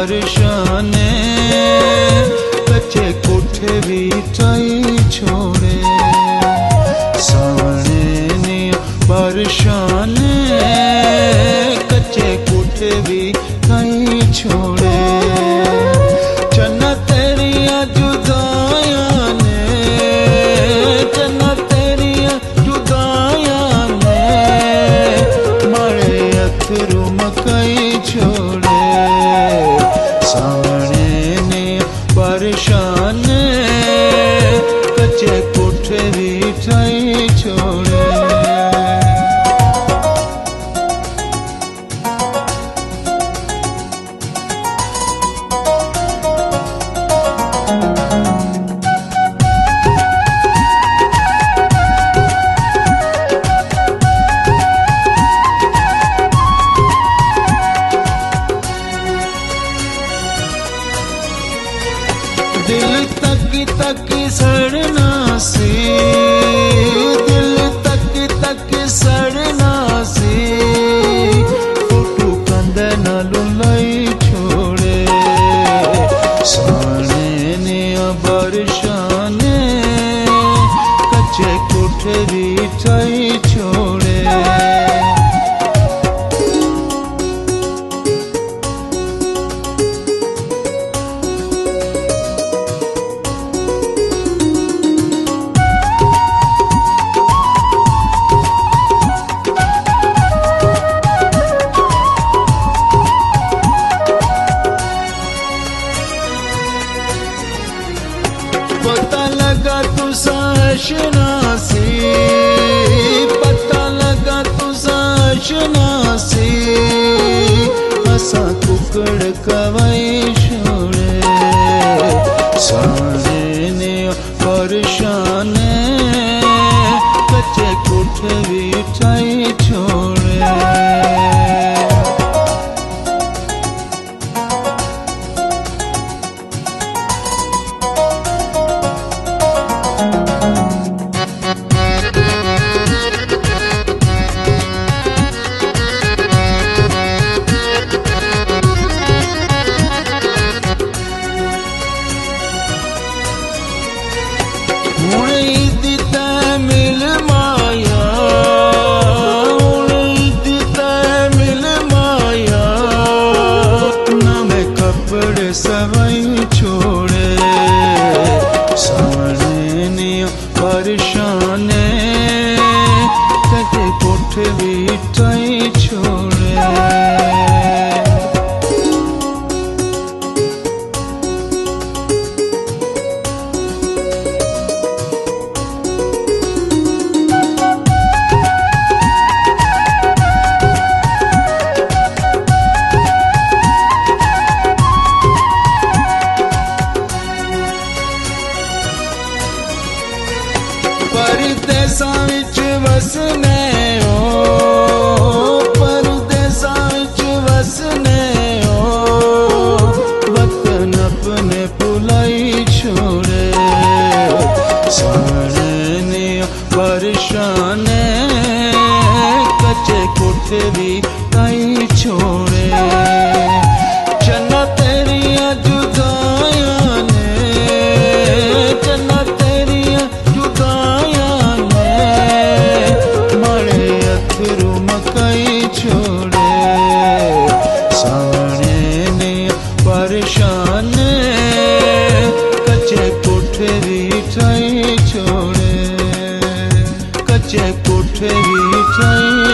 परशाने कच्चे कोठे भी ठाई छोड़े सावने ने परशाने कच्चे कोठे भी ठाई छोड़े चन्ना तेरिया जुदाया ने चन्ना तेरिया जुदाया ने मारे अथरू मकई छोड़े सावने ने परशाने कच्चे कोठे भी ठाई छोड़े दिल तक सड़ना सी दिल तक सड़ना सी फोटू कंद नालू लाई छोड़े साने ने बरशाने कच्चे कोठे भी ठाई छोड़े पता लगा तू साशना सी पता लगा तू साशना सी हसा कुकड़ कवाई छोड़े सारे ने परशाने कच्चे कोठे भी ठाई छोड़े मिल माया मिल माया ना मैं कपड़े सवाई छोड़े सावने ने परशाने कच्चे कोठे भी ठाई छोड़े परदेसां विच वसने हो परदेसां विच वसने हो वतन अपने भुलाई छोड़े सावने ने परशाने कच्चे कोठे भी ठाई छोड़े चन्ना तेरिया जुदाया ने चन्ना तेरिया जुदाया अथरू मकई छोड़े सावने ने परशाने कच्चे कोठे भी ठाई छोड़े कच्चे कोठे भी ठाई